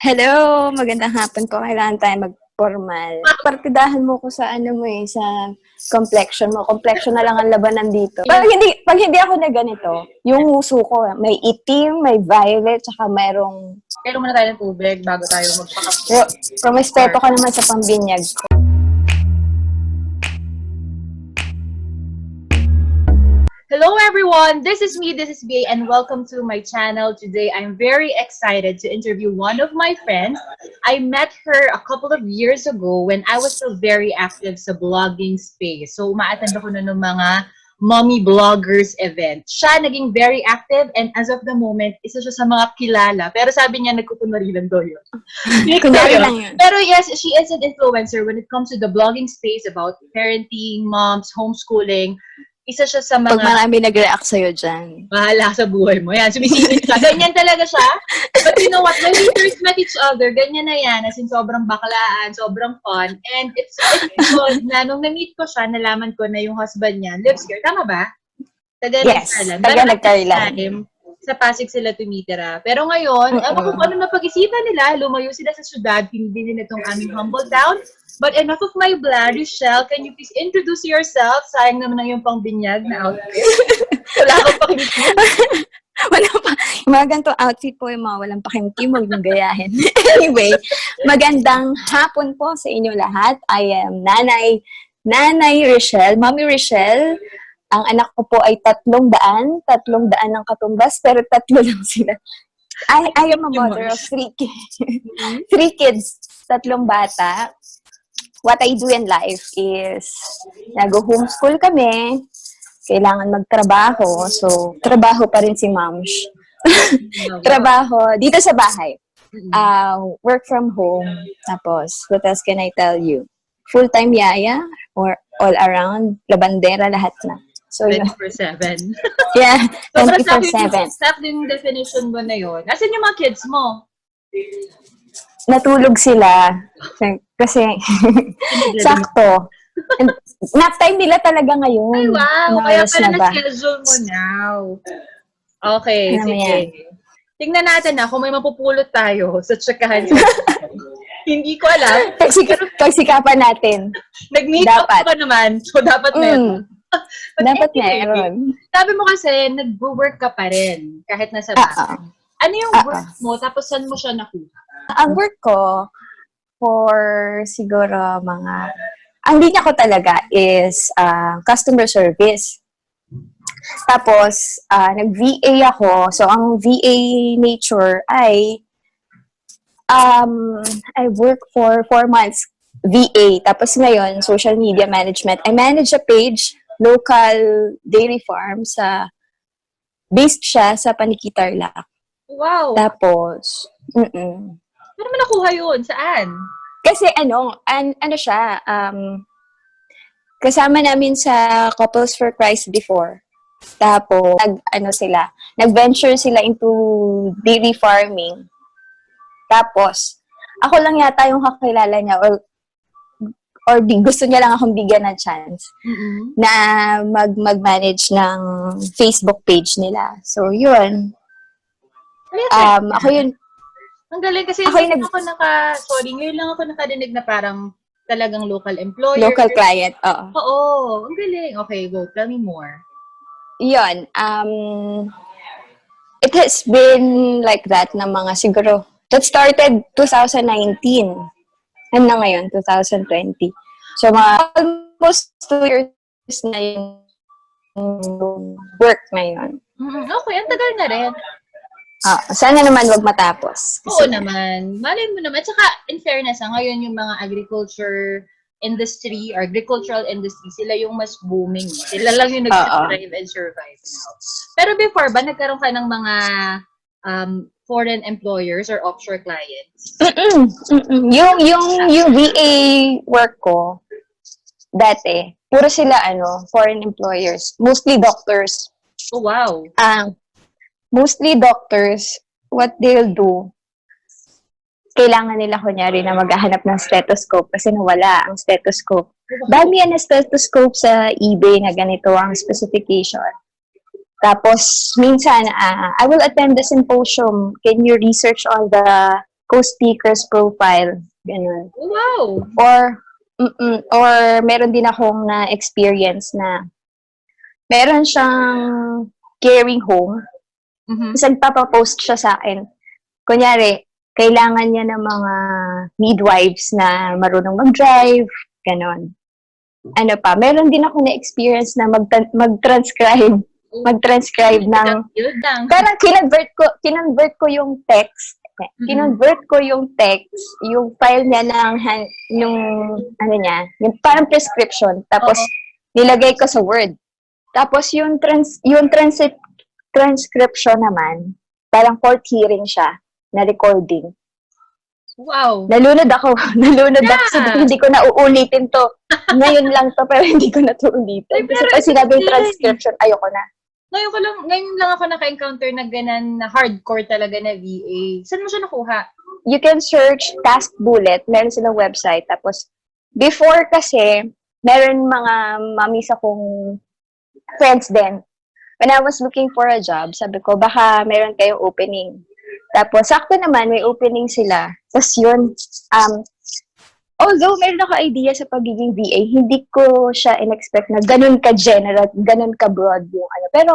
Hello, magandang hapon po. Kailangan tayo mag-formal. Partidahan mo ko sa sa complexion mo. Complexion na lang ang labanan dito. Pag hindi ako na ganito, yung uso ko, may itim, may violet, saka mayroong... Pero muna tayo ng tubig bago tayo magpakape. Pero respeto ka naman sa pambinyag ko. Hello everyone, this is BA, and welcome to my channel. Today, I'm very excited to interview one of my friends. I met her a couple of years ago when I was still very active sa blogging space. So, uma-attend ako na ng mga mommy bloggers event. Siya naging very active, and as of the moment, isa siya sa mga kilala. Pero sabi niya, nagkukunwari lang daw yun. Kunyari lang yun. Pero yes, she is an influencer when it comes to the blogging space about parenting, moms, homeschooling. Isa siya sa mga... Pag marami nag-react sa'yo dyan. Bahala sa buhay mo. Yan, sumisingit ka. Ganyan talaga siya. But you know what? When we first met each other, ganyan na yan. As in, sobrang baklaan, sobrang fun. And it's good na nung na-meet ko siya, nalaman ko na yung husband niya lives here. Tama ba? Yes, taga-Nagcarlan. Sa Pasig sila tumitira. Pero ngayon, ewan ko kung ano napag-isipan nila, lumayo sila sa syudad, pinili nila itong aming humble town. But enough of my blah, Richelle, can you please introduce yourself? Sayang naman ang yung pangbinyag na outfit. Wala kang pakimkim. Wala pa. Yung mga ganito outfit po, yung mga walang pakimkim, huwag niyong gayahin. Anyway, magandang hapon po sa inyo lahat. I am Nanay Richelle, Mommy Richelle. Ang anak ko po ay 300 ng katumbas, pero 3 lang sila. I am a mother of 3 kids. 3 kids, 3 bata. What I do in life is, nag-homeschool kami, kailangan magtrabaho, so trabaho pa rin si Moms. Trabaho dito sa bahay. Work from home. Tapos, what else can I tell you? Full-time yaya, or all around, labandera, lahat na. So, 24/7. Yeah, 24/7. Staff din definition mo na yun. Nasaan yung mga kids mo? Natulog sila. Kasi, sakto. Nap time nila talaga ngayon. Ay, wow! Kaya pala na na-schedule mo now. Okay, sige. Tingnan natin na kung may mapupulot tayo sa tsakahan. Hindi ko alam. Pagsikapan natin. Nag-meet up pa naman, so dapat meron. Dapat meron. Sabi mo kasi, nag-work ka pa rin, kahit nasa bahay. Ano yung work mo, tapos saan mo siya nakuha? Ang work ko, for siguro ang linya ko talaga is customer service. Tapos, nag-VA ako. So, ang VA nature ay I work for 4 months VA. Tapos ngayon, social media management. I manage a page, local dairy farm based siya sa Panikitarlac. Wow! Tapos, Paano mo nakuha yun? Saan? Kasi ano siya, kasama namin sa Couples for Christ before. Tapos, nag-venture sila into dairy farming. Tapos, ako lang yata yung kakilala niya or gusto niya lang akong bigyan ng chance na mag-manage ng Facebook page nila. So, yun. Ako yun. Ang galing kasi ngayon lang ako nakadinig na parang talagang local employer. Local client, oo. Oo, ang galing. Okay, go. Tell me more. Yun. It has been like that na mga siguro. That started 2019. And na ngayon, 2020. So, almost 2 years na yung work na yun. Okay, ang tagal na rin. Sana naman wag matapos. Oo naman. Malay mo naman. At saka, in fairness, ngayon yung mga agricultural industry sila yung mas booming. Sila lang yung nag-thrive and survive now. Pero before ba, nagkaroon ka ng mga foreign employers or offshore clients? Yung VA work ko, dati, puro sila foreign employers. Mostly doctors. Oh, wow. Mostly doctors, what they'll do, kailangan nila kunyari na maghahanap ng stethoscope kasi nawala ang stethoscope. Dami yan na stethoscope sa eBay na ganito ang specification. Tapos, minsan, I will attend the symposium. Can you research on the co-speaker's profile, ganun. Wow! Or meron din akong na-experience na meron siyang caring home. Mhm. Tapos nagpapapost siya sa akin. Kunyari, kailangan niya ng mga midwives na marunong mag-drive, ganon. Ano pa, meron din ako na-experience na mag-transcribe ng, Yun lang. parang kinonvert ko yung text, yung file niya nung, ano niya, yung parang prescription, tapos Oo. nilagay ko sa Word. Tapos yung transcription naman, parang court hearing siya, na recording. Wow! Nalunod ako. Sabi ko, hindi ko na uulitin to. Ngayon lang to, pero hindi ko na to ulitin. Ay, Kasi pero pag sinabi yung hindi. transcription, ayoko na. Ngayon lang ako naka-encounter na ganan na hardcore talaga na VA. Saan mo siya nakuha? You can search Task Bullet. Meron silang website. Tapos, before kasi, meron mga mamis akong friends din. When I was looking for a job, sabi ko, baka meron kayong opening. Tapos, sakto naman, may opening sila. Tapos yun, although meron ako idea sa pagiging VA, hindi ko siya in-expect na ganun ka-general, ganun ka-broad yung ano. Pero,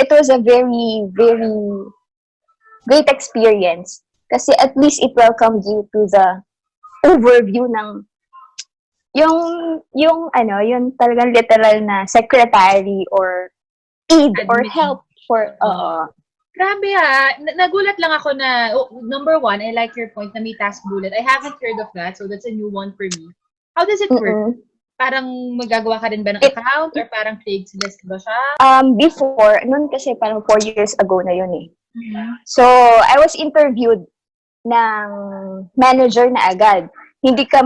it was a very, very great experience. Kasi at least it welcomed you to the overview ng yung talagang literal na secretary or aid or Admin. help for, Grabe nagulat lang ako na, number one, I like your point na may task bullet. I haven't heard of that, so that's a new one for me. How does it work? Parang magagawa ka rin ba ng account or parang Craigslist ba siya? Before, noon kasi parang 4 years ago na yun eh. Mhm. So, I was interviewed ng manager na agad. Hindi ka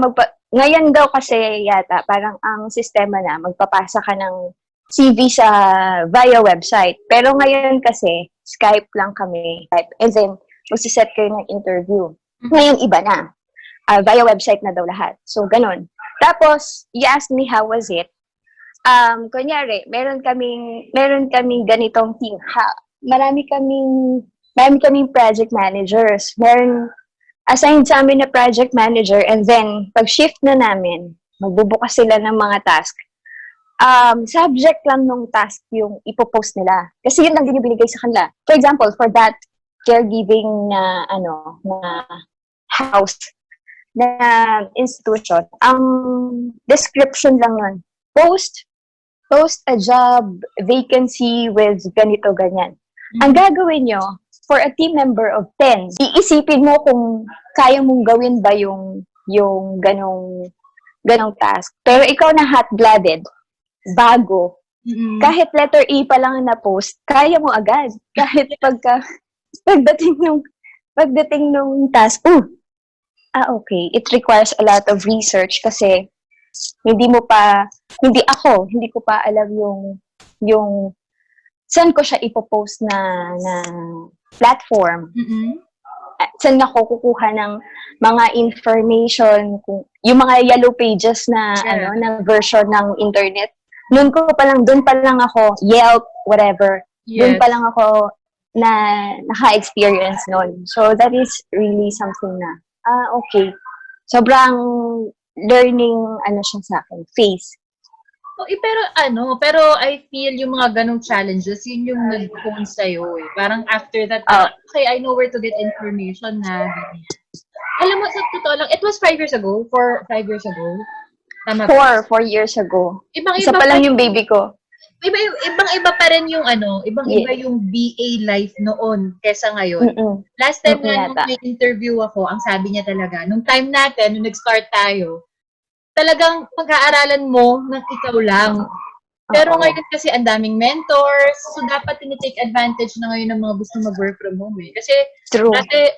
ngayon daw kasi yata, parang ang sistema na, magpapasa ka ng CV via website. Pero ngayon kasi, Skype lang kami. And then, magsiset kayo ng interview. Ngayon, iba na. Via website na daw lahat. So, ganun. Tapos, you asked me how was it. Kunyari, meron kaming ganitong team. Marami kaming project managers. Meron assigned sa amin na project manager, and then, pag shift na namin, magbubukas sila ng mga task. Subject lang nung task yung ipopost nila. Kasi yun lang din yung binigay sa kanila. For example, for that caregiving na house, na institution, ang description lang nun, post a job vacancy with ganito, ganyan. Ang gagawin nyo, for a team member of 10, iisipin mo kung kaya mong gawin ba yung ganong task. Pero ikaw na hot-blooded, bago. Mm-hmm. Kahit letter E pa lang na post, kaya mo agad. Kahit pagdating nung task, okay, it requires a lot of research kasi hindi ko pa alam yung saan ko siya ipopost na platform. Mm-hmm. Saan ako kukuha ng mga information, yung mga yellow pages na na version ng internet. Doon pa lang ako, Yelp, whatever. Yes. Doon pa lang ako na naka-experience noon. So, that is really something na, okay. Sobrang learning, siya sa akin, phase. Oh, pero I feel yung mga ganong challenges, yun yung nag-phone sa'yo eh. Parang after that, okay, I know where to get information na ganyan. Alam mo, sa totoo lang, it was 5 years ago, 5 years ago. Tama ba? 4 years ago. Isa pa lang yung baby ko. Ibang-iba pa rin yung ibang-iba yung BA life noon kesa ngayon. Last time na nung may interview ako, ang sabi niya talaga, nung time natin, nung nag-start tayo, talagang pag-aaralan mo ng ikaw lang. Pero ngayon kasi ang daming mentors, so dapat tinitake advantage na ngayon ng mga gusto mag-work from home eh. Kasi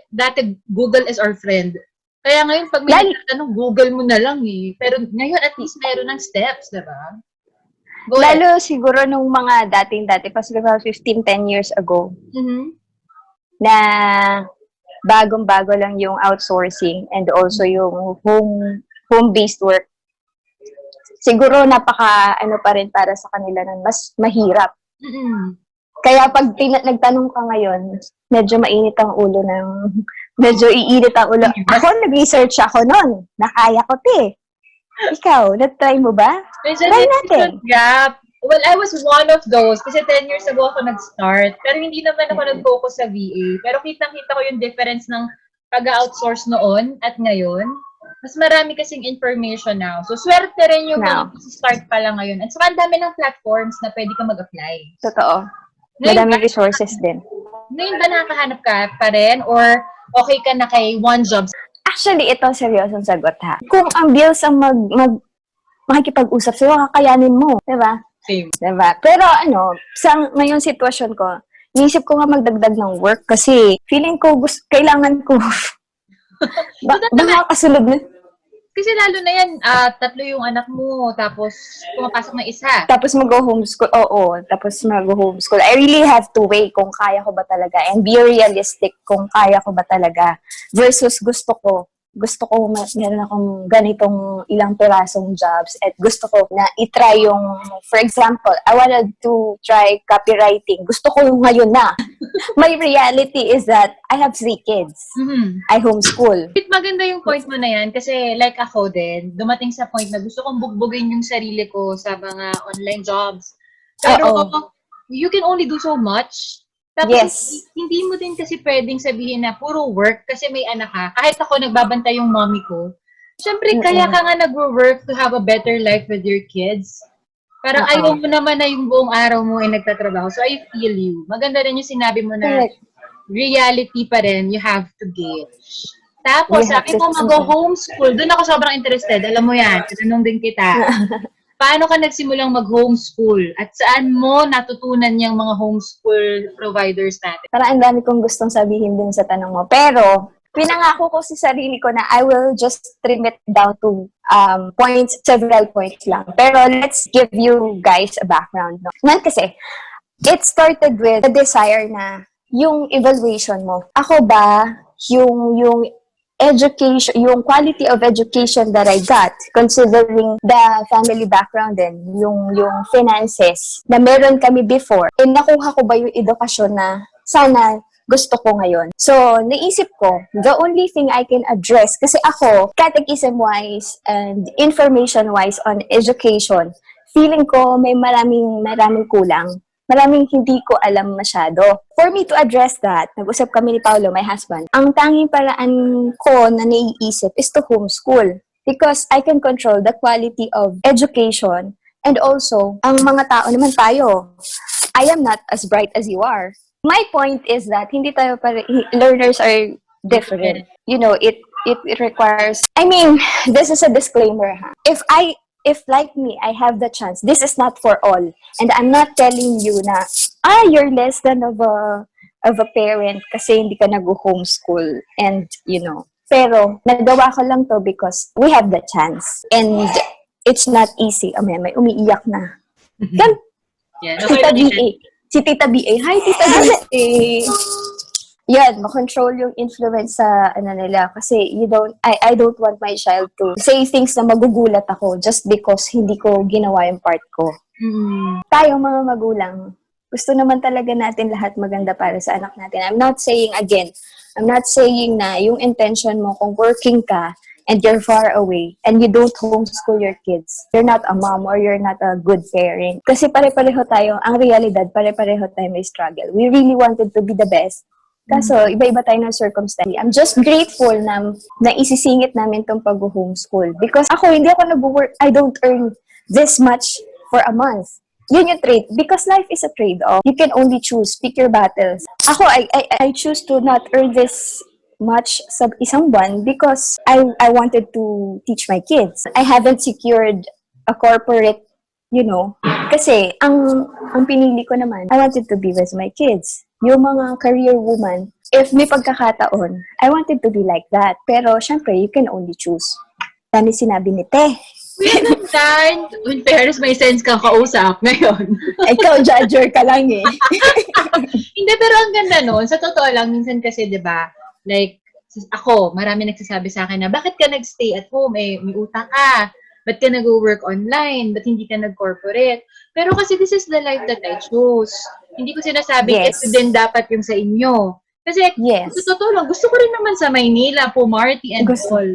dati Google is our friend. Kaya ngayon, pag may nagtatanong, Google mo na lang eh. Pero ngayon, at least meron ng steps, diba? Lalo siguro nung mga dating-dati, pa siguro 15-10 years ago, na bagong-bago lang yung outsourcing and also yung home-based work. Siguro napaka, pa rin para sa kanila nun, mas mahirap. Kaya pag nagtanong ka ngayon, medyo mainit ang ulo ng Medyo iinit ang ulo. Ako, nag-research ako nun. Nakaya ko, te. Ikaw, na-try mo ba? Medyo Try difficult natin. gap. Well, I was one of those kasi 10 years ago ako nag-start. Pero hindi naman ako nag-focus sa VA. Pero kitang-kita ko yung difference ng pag-outsource noon at ngayon. Mas marami kasing information now. So, swerte rin yung Now. mga start pa lang ngayon. At saka ang dami ng platforms na pwede ka mag-apply. Totoo. Ngayon ba, Madaming resources din. ngayon ba nakakahanap ka pa rin? Or okay ka na kay one job? Actually, ito seryosong sagot ha. Kung ang bills ang makikipag-usap sa'yo, kakayanin mo. Diba? Same. Diba? Pero sa ngayong sitwasyon ko, inisip ko nga magdagdag ng work kasi feeling ko kailangan ko baka kasunod na. Kasi lalo na yan, 3 yung anak mo, tapos pumapasok na isa. Tapos mag-homeschool. Oo, tapos mag-homeschool. I really have to weigh kung kaya ko ba talaga and be realistic kung kaya ko ba talaga versus gusto ko meron akong ganitong ilang pirasong jobs at gusto ko na itry yung, for example, I wanted to try copywriting. Gusto ko yung ngayon na. My reality is that I have 3 kids. Mm-hmm. I homeschool. Maganda yung point mo na yan kasi like ako din, dumating sa point na gusto kong bugbugin yung sarili ko sa mga online jobs. Pero you can only do so much. Tapos, Yes. hindi mo din kasi pwedeng sabihin na puro work kasi may anak ka. Kahit ako nagbabantay yung mommy ko, syempre, kaya ka nga nag-work to have a better life with your kids. Parang ayaw mo naman na yung buong araw mo ay nagtatrabaho. So, I feel you. Maganda rin yung sinabi mo na reality pa rin, you have to gauge. Tapos, sabi mo mag-homeschool. Doon ako sobrang interested. Alam mo yan, tinanong din kita. Paano ka nagsimulang mag-homeschool? At saan mo natutunan yung mga homeschool providers natin? Parang ang dami kong gustong sabihin din sa tanong mo. Pero, pinangako ko sa sarili ko na I will just trim it down to several points lang. Pero let's give you guys a background. No? Ngayon kasi, it started with the desire na yung evaluation mo. Ako ba, yung education, yung quality of education that I got, considering the family background din, yung finances na meron kami before, nakuha ko ba yung edukasyon na sana gusto ko ngayon. So, naisip ko, the only thing I can address, kasi ako, catechism-wise and information-wise on education, feeling ko may maraming kulang. Maraming hindi ko alam masyado. For me to address that, nag-usap kami ni Paolo, my husband, ang tanging paraan ko na naiisip is to homeschool. Because I can control the quality of education and also, ang mga tao naman tayo, I am not as bright as you are. My point is that hindi tayo learners are different. You know, it requires, I mean, this is a disclaimer, ha? If like me, I have the chance, this is not for all. And I'm not telling you na, you're less than of a parent kasi hindi ka nag-homeschool. And, pero nagawa ko lang to because we have the chance. And it's not easy. May umiiyak na. Yeah, Tita BA. Si Tita BA. Hi, Tita BA. Yan, makontrol yung influence sa nila kasi I don't want my child to say things na magugulat ako just because hindi ko ginawa yung part ko. Tayo mga magulang, gusto naman talaga natin lahat maganda para sa anak natin. I'm not saying na yung intention mo kung working ka and you're far away and you don't homeschool your kids, you're not a mom or you're not a good parent. Kasi pare-pareho tayo, ang realidad, pare-pareho tayo may struggle. We really wanted to be the best. Kaso, iba-iba tayo ng circumstance. I'm just grateful na isisingit namin tong pag-homeschool. Because hindi ako nag-work, I don't earn this much for a month. Yun yung trade. Because life is a trade-off. You can only choose. Pick your battles. Ako, I choose to not earn this much sa isang buwan because I wanted to teach my kids. I haven't secured a corporate, kasi ang pinili ko naman, I wanted to be with my kids. Yung mga career woman, if may pagkakataon, I wanted to be like that. Pero, syempre, you can only choose. Dami sinabi ni Te. In fairness, may sense kang kausap ngayon. Ikaw, judger ka lang eh. Hindi, pero ang ganda nun. Sa totoo lang, minsan kasi, di ba, like, ako, marami nagsasabi sa akin na, bakit ka nag-stay at home? May utang ka. Ba't ka nag-work online? Ba't hindi ka nag-corporate? Pero kasi this is the life that I chose. Hindi ko sinasabing ito din dapat yung sa inyo. Kasi, Yes. sa totoo lang, gusto ko rin naman sa Maynila, pumarty and Gusto, all.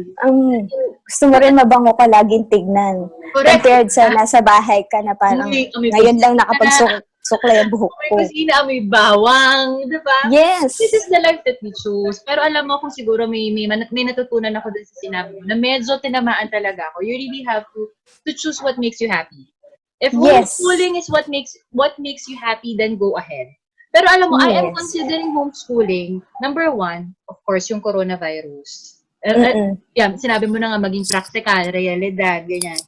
gusto mo rin mabango ka laging tignan. Correct. Compared sa nasa bahay ka na parang Amoy ngayon lang kusina, nakapagsuklay ang buhok amoy ko. kusina, amoy bawang, di ba? Yes. This is the life that we choose. Pero alam mo kung siguro may natutunan ako dun sa sinabi mo na medyo tinamaan talaga ako. You really have to choose what makes you happy. If Yes. homeschooling is what makes you happy, then go ahead. Pero alam mo, I am Yes. considering homeschooling, number one, of course, yung coronavirus. Yan, sinabi mo na nga maging practical, realidad, ganyan.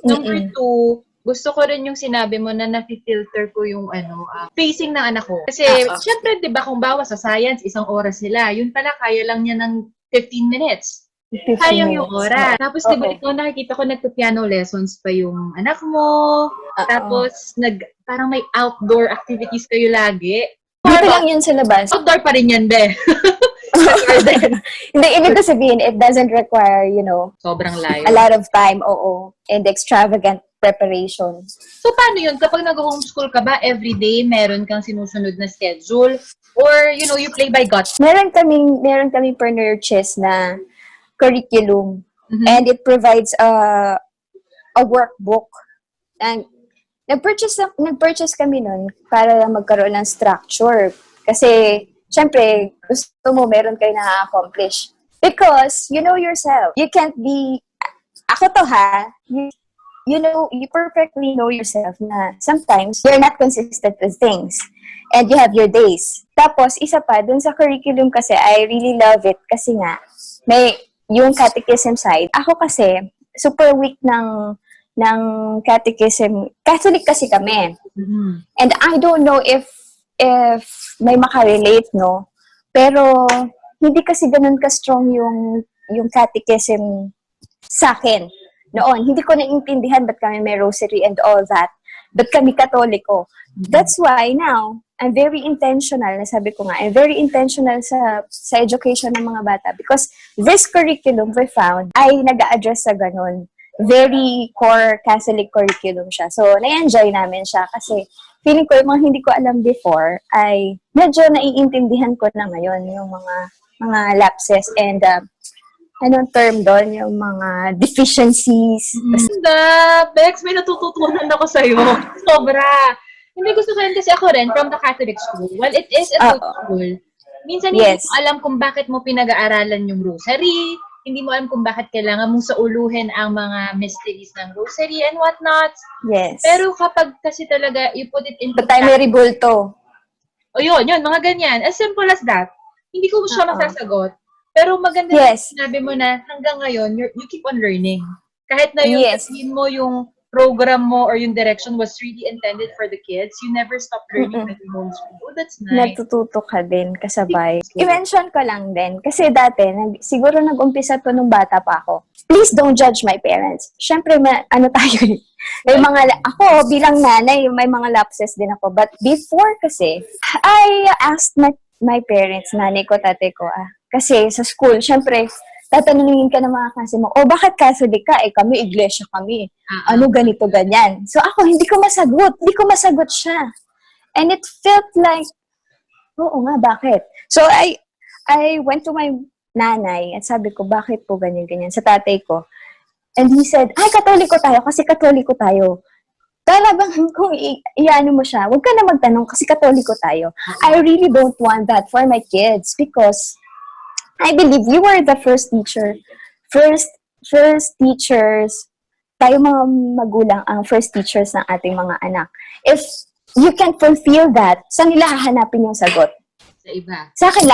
Number two, gusto ko rin yung sinabi mo na nafi-filter ko yung facing ng anak ko. Kasi, syempre, di ba, kung bawa sa science, 1 oras sila. Yun pala, kaya lang niya ng 15 minutes. Sayang yung oras. Tapos, di ba, ikaw nakikita ko nagpa-piano lessons pa yung anak mo. Tapos, parang may outdoor activities kayo lagi. Dito lang yun sa labas. Outdoor pa rin yan, be. Hindi, ibig ko sabihin, it doesn't require, Sobrang layo. a lot of time, and extravagant preparation. So, paano yun? Kapag nag-homeschool ka ba, everyday meron kang sinusunod na schedule? Or, you play by gut? Meron kaming per-nurses na curriculum. And it provides a workbook. And nag-purchase kami nun para magkaroon ng structure. Kasi, syempre, gusto mo meron kayo na-accomplish. Because, you know yourself. You can't be, ako to ha, you perfectly know yourself na sometimes you're not consistent with things. And you have your days. Tapos, isa pa, dun sa curriculum kasi, I really love it kasi nga, may yung catechism side. Ako kasi, super weak ng catechism. Catholic kasi kami. And I don't know if may makarelate, no? Pero, hindi kasi ganun ka-strong yung catechism sa akin. Noon, hindi ko naiintindihan ba't kami may rosary and all that. Ba't kami Katoliko. That's why now, I'm very intentional, nasabi ko nga, I'm very intentional sa education ng mga bata because this curriculum we found ay nag-a-address sa ganun. Very core Catholic curriculum siya. So, na-enjoy namin siya kasi feeling ko yung mga hindi ko alam before ay medyo naiintindihan ko na ngayon yung mga lapses and anong term doon, yung mga deficiencies. Bex, may natututunan ako sa'yo. Sobra. Hindi gusto ko rin kasi ako rin from the Catholic school. Well, it is a good school. Minsan hindi mo alam kung bakit mo pinag-aaralan yung rosary. Hindi mo alam kung bakit kailangan mong sauluhin ang mga mysteries ng rosary and whatnot. Yes. Pero kapag kasi talaga, you put it into But tayo may ribulto. O yun, mga ganyan. As simple as that. Hindi ko siya masasagot. Pero maganda na sinabi mo na hanggang ngayon, you keep on learning. Kahit na yung sabihin mo yung program mo or yung direction was really intended for the kids, you never stop learning when you homeschool. Oh, that's nice. Natututo ka din kasabay. I-mention ko lang din, kasi dati, siguro nag-umpisa to nung bata pa ako. Please don't judge my parents. Siyempre, tayo may ako bilang nanay, may mga lapses din ako. But before kasi, I asked my parents, nanay ko, tatay ko, kasi sa school, syempre, tatanungin ka ng mga klase mo, bakit Catholic ka? Kami, iglesia kami. Ano, ganito, ganyan. So ako, hindi ko masagot siya. And it felt like, oo nga, bakit? So I went to my nanay at sabi ko, bakit po ganyan, ganyan, sa tatay ko. And he said, Katoliko tayo kasi Katoliko tayo. Talagang kung iano mo siya, huwag ka na magtanong kasi Katoliko tayo. I really don't want that for my kids because I believe you were the first teacher. First teachers, tayo mga magulang ang first teachers ng ating mga anak. If you can fulfill that, saan nila hahanapin yung sagot? Sa iba. Sa akin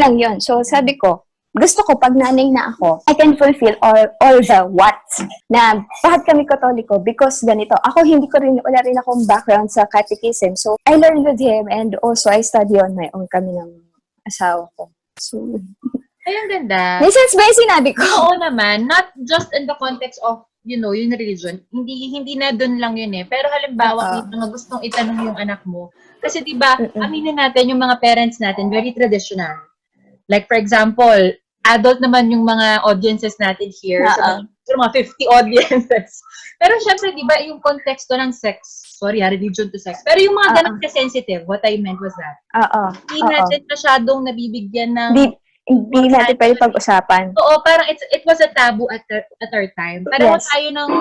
lang yon. So sabi ko, gusto ko pag nanay na ako, I can fulfill all the what. Na bakit kami Katoliko? Because ganito. Ako wala rin akong background sa catechism. So I learned with him and also I study on my own kami ng asawa ko. So, ay, ang ganda. May sense ba yung sinabi ko? Oo naman. Not just in the context of, yung religion. Hindi na dun lang yun eh. Pero halimbawa, may mga gustong itanong yung anak mo. Kasi diba, aminin natin yung mga parents natin, very traditional. Like for example, adult naman yung mga audiences natin here. So, mga 50 audiences. Pero syempre, diba, yung konteksto ng sex sorry religion to sex. Pero yung mga ganun ka-sensitive, what I meant was that. Hindi natin masyadong nabibigyan ng Hindi natin pwede pag-usapan. Oo, parang it was a taboo at our time. Pareho tayo ng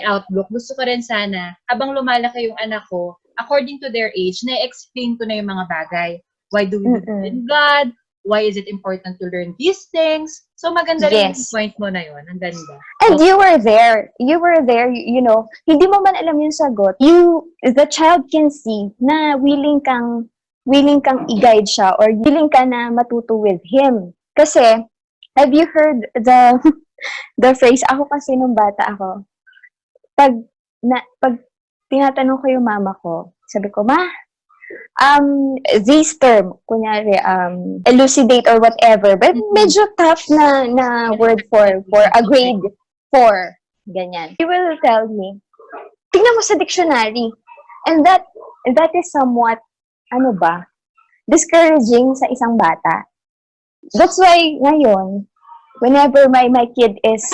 outlook. Gusto ko rin sana, habang lumalaki yung anak ko, according to their age, na-explain ko na yung mga bagay. Why do we believe in God? Why is it important to learn these things? So, maganda rin yung point mo na yun. Ang ganda. And you were there. You were there, you know. Hindi mo man alam yung sagot. The child can see na willing kang i-guide siya or willing ka na matuto with him. Kasi, have you heard the phrase, ako kasi nung bata ako, pag tinatanong ko yung mama ko, sabi ko, Ma, this term, kunyari, elucidate or whatever, but medyo tough na word for a grade 4, ganyan. He will tell me, tingnan mo sa dictionary. And that is somewhat, discouraging sa isang bata. That's why, ngayon, whenever my kid is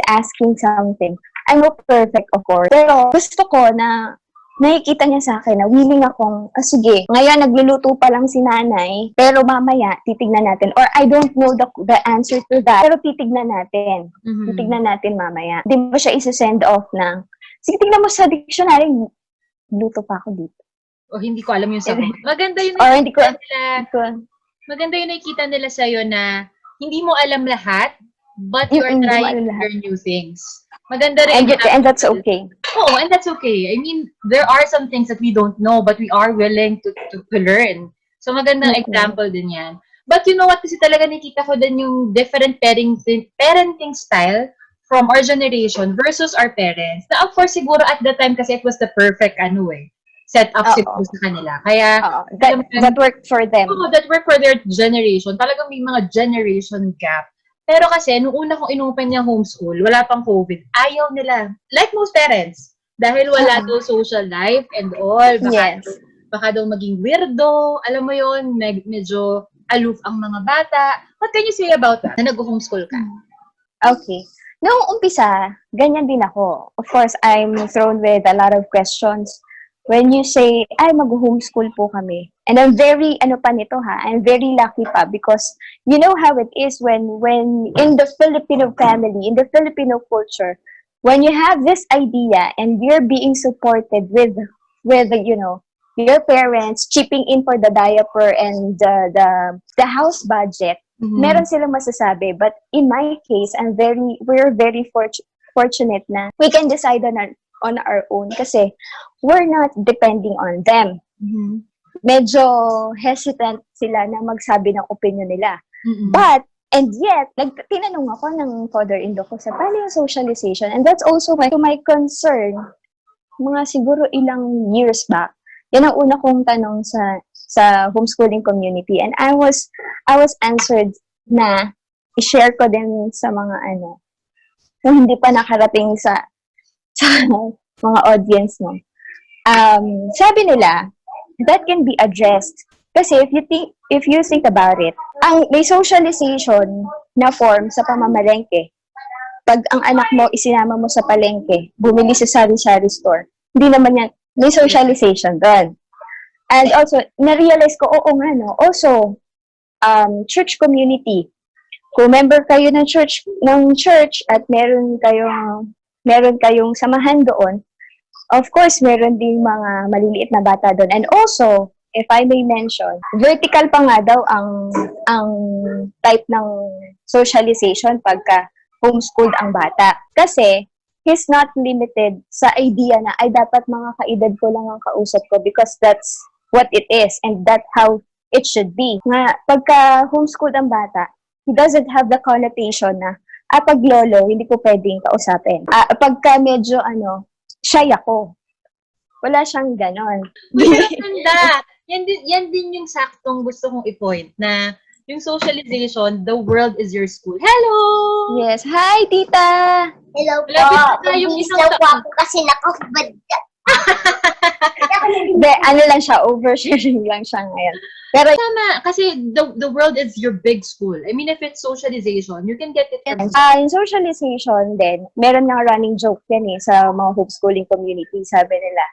asking something, I'm not perfect, of course. Pero gusto ko na nakikita niya sa akin na willing akong, sige, ngayon nagluluto pa lang si nanay, pero mamaya titignan natin. Or I don't know the answer to that, pero titignan natin. Titignan natin mamaya. Di ba siya isa-send off na, sige, tignan mo sa dictionary, luto pa ako dito. O hindi ko alam yung sagot. Maganda yun maganda yung nakikita nila sa'yo na hindi mo alam lahat, but you're trying to learn new things. Maganda rin. And that's okay. Oo, and that's okay. I mean, there are some things that we don't know, but we are willing to learn. So, magandang example din yan. But you know what? Kasi talaga nakita ko din yung different parenting style from our generation versus our parents. Na of course, siguro at the time kasi it was the perfect, set up siguro sa kanila. Kaya, that worked for them. That worked for their generation. Talagang may mga generation gap. Pero kasi, nung una kong inopen niya homeschool, wala pang COVID, ayaw nila. Like most parents. Dahil wala daw social life and all. Baka daw maging weirdo. Alam mo yon, medyo aloof ang mga bata. What can you say about that? Na nag-homeschool ka? Okay. Noong umpisa, ganyan din ako. Of course, I'm thrown with a lot of questions. When you say, mag-homeschool po kami. And I'm very, I'm very lucky pa because you know how it is when in the Filipino family, in the Filipino culture, when you have this idea and you're being supported with your parents chipping in for the diaper and the house budget, meron silang masasabi. But in my case, we're very fortunate na we can decide on our own kasi we're not depending on them. Medyo hesitant sila na magsabi ng opinion nila. But, and yet, tinanong ako ng father-in-law ko sa paano yung socialization. And that's also my concern. Mga siguro ilang years back, yan ang una kong tanong sa homeschooling community. And I was answered na i-share ko din sa mga kung hindi pa nakarating sa mga audience mo. Sabi nila, that can be addressed. Kasi if you think about it, may socialization na form sa pamamalengke. Pag ang anak mo isinama mo sa palengke, bumili sa sari-sari store, hindi naman yan, may socialization doon. And also, na-realize ko, also, church community. Kung member kayo ng church at meron kayong samahan doon, of course, meron din mga maliliit na bata doon. And also, if I may mention, vertical pa nga daw ang type ng socialization pagka homeschooled ang bata. Kasi, he's not limited sa idea na, dapat mga kaedad ko lang ang kausap ko because that's what it is and that's how it should be. Nga, pagka homeschooled ang bata, he doesn't have the connotation na, pag lolo, hindi ko pwedeng kausapin. Pagka medyo, shy ako. Wala siyang ganon. Ganda! Yan din yung saktong gusto kong i-point na yung socialization, the world is your school. Hello! Yes. Hi, tita! Hello po. Malapit na tayo Mabilis isang daw po taon. ako kasi nakahubad Hindi, ano lang siya, oversharing lang siya ngayon. Pero Tama, kasi the world is your big school. I mean, if it's socialization, you can get it from in socialization din, meron nga running joke yan sa mga homeschooling community. Sabi nila,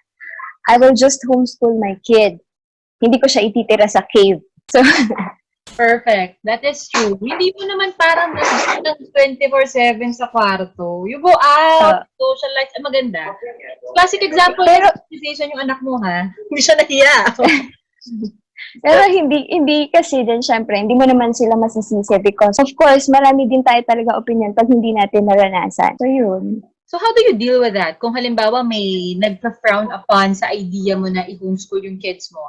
I will just homeschool my kid. Hindi ko siya ititira sa cave. So, perfect. That is true. Hindi mo naman parang nandun 24/7 sa kwarto. You go out, socialize. Maganda. Classic example Pero- ng socialization yung anak mo, ha? Hindi siya nahiya. pero hindi kasi din, syempre, hindi mo naman sila masisisi because, of course, marami din tayo talaga opinion pag hindi natin naranasan. So, yun. So, how do you deal with that? Kung halimbawa may nagpa-frown upon sa idea mo na i-homeschool yung kids mo,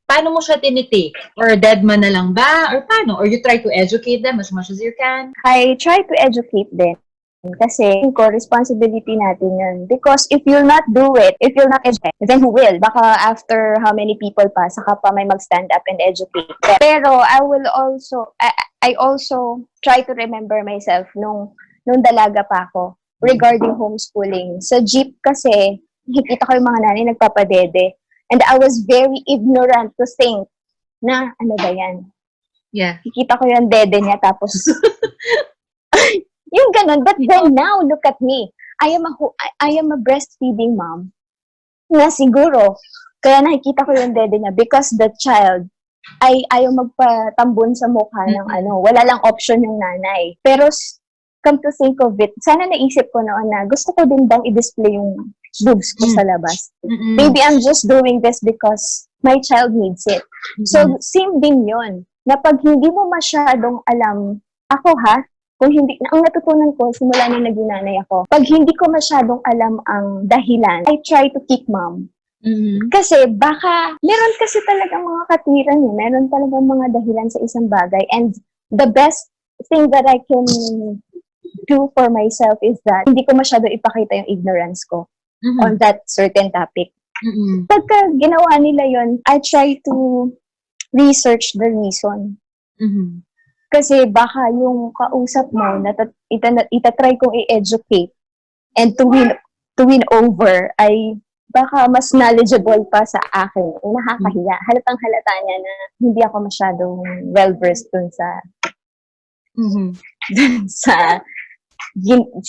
paano mo siya tinitake? Or dead man na lang ba? Or paano? Or you try to educate them as much as you can? I try to educate them. Kasi responsibility natin yun. Because if you'll not do it, if you'll not educate, then who will? Baka after how many people pa, saka pa may mag-stand up and educate. Pero I also try to remember myself nung dalaga pa ako regarding homeschooling. Sa jeep kasi, nakikita ko yung mga nanay nagpapadede. And I was very ignorant to think na, ano ba yan? Yeah. Nakikita ko yung dede niya tapos yung ganun. But then now, look at me. I am a breastfeeding mom. Na siguro, kaya nakikita ko yung dede niya because the child ay ayaw magpatambon sa mukha ng wala lang option yung nanay. Pero come to think of it, sana naisip ko noon na gusto ko din bang i-display yung boobs ko sa labas. Maybe I'm just doing this because my child needs it. So, same din yun. Na pag hindi mo masyadong alam, ako kung hindi, ang natutunan ko, simula na naging nanay ako, pag hindi ko masyadong alam ang dahilan, I try to kick mom. Kasi baka, meron kasi talagang mga katwiran meron talagang mga dahilan sa isang bagay. And the best thing that I can do for myself is that hindi ko masyado ipakita yung ignorance ko on that certain topic. Pagka ginawa nila yon, I try to research the reason. Kasi baka yung kausap mo, itatry kong i-educate and to win over ay baka mas knowledgeable pa sa akin. Nakakahiya. Halatang halata niya na hindi ako masyadong well-versed dun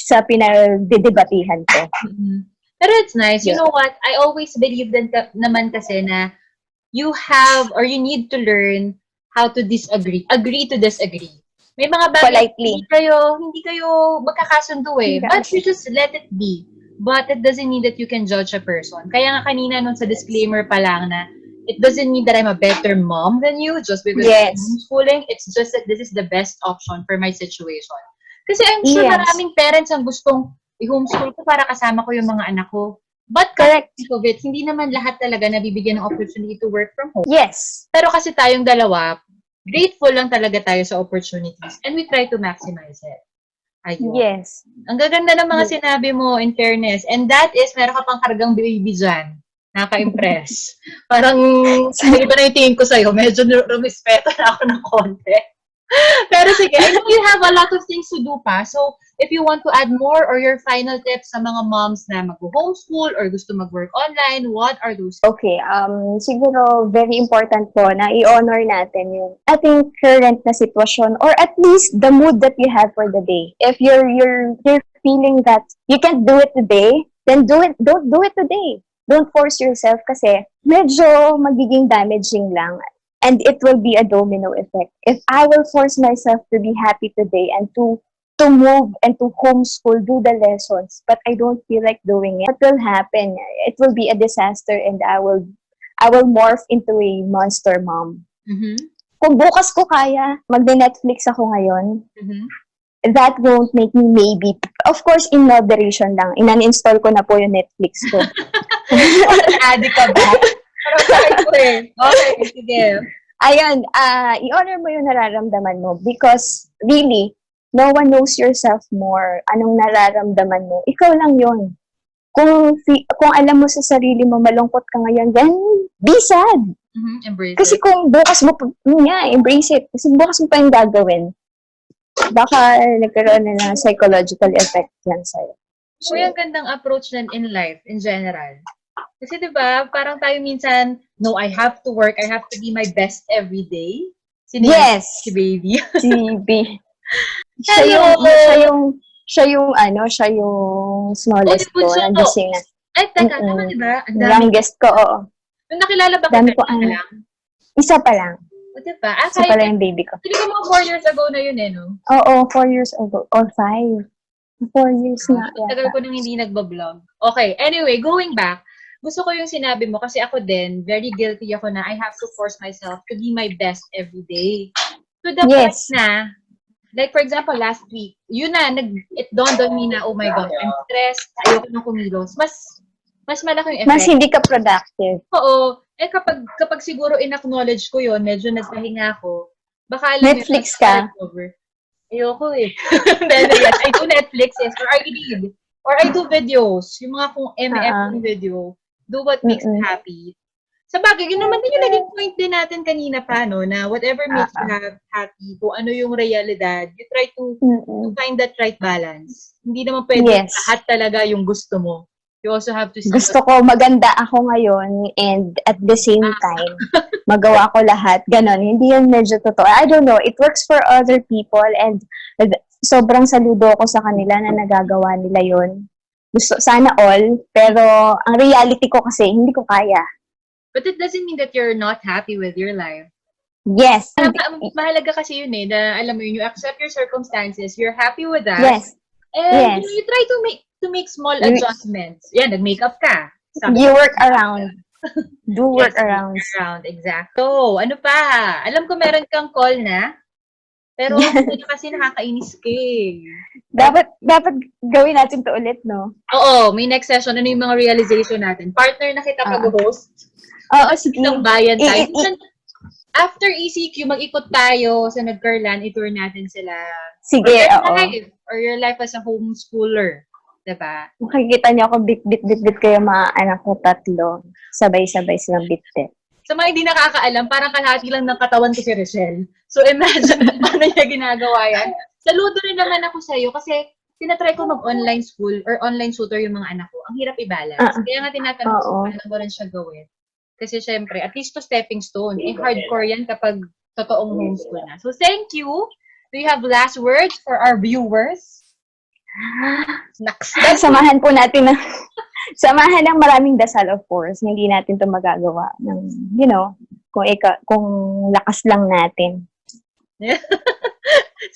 sa pinagdedebatihan ko. Pero it's nice. You know what? I always believe din naman kasi na you have or you need to learn how to disagree. Agree to disagree. May mga bagay politely. Hindi kayo magkakasundo but you just let it be. But it doesn't mean that you can judge a person. Kaya nga kanina nung sa disclaimer pa lang na it doesn't mean that I'm a better mom than you just because I'm homeschooling. It's just that this is the best option for my situation. Kasi I'm sure maraming parents ang gustong i-homeschool ko para kasama ko yung mga anak ko. But correct of it, hindi naman lahat talaga nabibigyan ng opportunity to work from home. Yes. Pero kasi tayong dalawa, grateful lang talaga tayo sa opportunities and we try to maximize it. Ayun. Yes. Ang gaganda ng mga sinabi mo, in fairness. And that is, meron ka pang kargang baby dyan. Nakaka-impress. Parang, iba na yung tingin ko sa'yo. Medyo rumispeto na ako ng konti. Pero sige, I know you have a lot of things to do pa. So, if you want to add more or your final tips sa mga moms na mag-homeschool or gusto mag-work online, what are those? Okay, siguro very important po na i-honor natin yung ating current na sitwasyon or at least the mood that you have for the day. If you're feeling that you can't do it today, then don't do it today. Don't force yourself kasi medyo magiging damaging lang. And it will be a domino effect. If I will force myself to be happy today and to move and to homeschool, do the lessons, but I don't feel like doing it, what will happen? It will be a disaster and I will morph into a monster mom. Kung bukas ko kaya, magbe-Netflix ako ngayon, that won't make me maybe, of course, in moderation lang. Inan-install ko na po yung Netflix ko. Addict ka ba? Okay, sige. Ayun, i-honor mo yung nararamdaman mo because really, no one knows yourself more. Anong nararamdaman mo? Ikaw lang yun. Kung alam mo sa sarili mo, malungkot ka ngayon, then be sad. Embrace Kasi it. kung bukas mo, embrace it. Kasi bukas mo pa yung gagawin. Baka nagkaroon na ng psychological effect yan sa'yo. So, yung gandang approach din in life, in general. Kasi 'di ba, parang tayo minsan, no, I have to work, I have to be my best every day. Sino yun? Yes! Si baby. Si B. Siya Hello! yung, siya yung, siya yung Oh, yung smallest ko. bunso mo. Nagising na. Ay, teka, tama Mm-mm. 'di ba? Ang dami. Youngest ko, oo. Nung nakilala ba Dami kita, ko, isa lang? isa pa lang. O, 'di ba? Isa pa lang yung baby ko. Hindi ko mga 4 years ago na yun eh, no? Oo, 4 years ago. Or 5. 4 years na Tagal yata. ko nang hindi nagbablog. Okay, anyway, going back, gusto ko yung sinabi mo kasi ako din, very guilty ako na I have to force myself to be my best every day. To the point Yes. na, like for example, last week, yun na, it dawned on me na, oh my God, I'm stressed, ayoko nang kumilos. Mas malaki yung Mas effect. hindi ka productive. Oo. Eh kapag siguro in-acknowledge ko yun, medyo nagpahinga ako, baka alam Netflix mo, ka? over. Ayoko eh. Then, yes, I do Netflix, yes, or I read. Or I do videos. Yung mga kung MF yung video. Do what makes me happy. Sa bagay, yun naman din yung naging point din natin kanina pa, no? Na whatever makes you happy, kung ano yung realidad, you try to find that right balance. Hindi naman pwede lahat talaga yung gusto mo. You also have to see Gusto ko maganda ako ngayon and at the same time, magawa ko lahat. Ganon. Hindi yun medyo totoo. I don't know. It works for other people and sobrang saludo ako sa kanila na nagagawa nila yun. Gusto, sana all. Pero ang reality ko kasi, hindi ko kaya. But it doesn't mean that you're not happy with your life. Yes. Mahalaga kasi yun eh, na alam mo yun, you accept your circumstances, you're happy with that. Yes. And you try to make small adjustments. Yeah, nag-makeup ka. You work around. Do work around. Exact. So, ano pa? Alam ko meron kang call na. Pero kasi nakakainis ka eh. Dapat gawin natin to ulit, no? Oo, may next session. Ano yung mga realization natin? Partner na kita pag-host. Oo, sige. Isang bayan tayo. After ECQ, mag-ikot tayo sa Nagkarlan, i-tour natin sila. Sige, oo. Or your life as a homeschooler. Diba? Makikita niyo ako bit kayo mga anak ko 3. Sabay-sabay silang bit-bit. Sa mga hindi nakakaalam, parang kalahati lang ng katawan ko si Richelle. So imagine paano niya ginagawa yan. Saludo rin naman ako sa'yo kasi tinatry ko mag-online school or online tutor yung mga anak ko. Ang hirap i-balance. Kaya nga tinatanong ko paano mo rin siya gawin. Kasi syempre, at least to stepping stone. Eh, hardcore yan kapag totoong homeschool na. So, thank you. Do you have last words for our viewers? Samahan po natin samahan ng maraming dasal, of course. Hindi natin to magagawa ng, you know, kung lakas lang natin.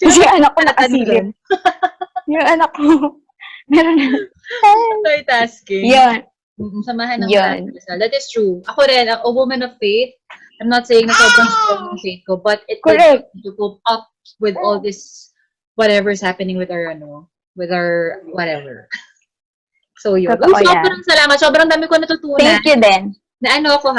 Kasi anak ko nakasilip. Yung anak ko, meron na. Multitasking. Yun. Samahan ng dasal. That is true. Ako rin, a woman of faith. I'm not saying na sobrang strong yung faith ko, but it correct to cope up with all this whatever's happening with our whatever. So yun. Sobrang salamat. Sobrang dami ko natutunan. Thank you din. Na ano ako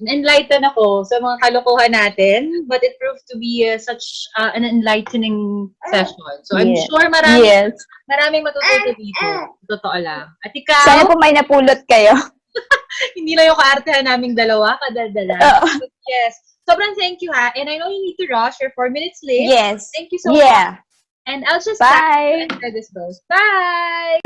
enlightened ako sa mga kalokohan natin, but it proved to be such an enlightening session. So I'm sure maraming matututo dito. Totoo lang. At ikaw? Sana po may napulot kayo. Hindi lang yung kaartehan naming dalawa, kadaldala. Yes. Sobrang thank you ha. And I know you need to rush. You're 4 minutes late. Yes. Thank you so much. And I'll just bye. After this goes. Bye!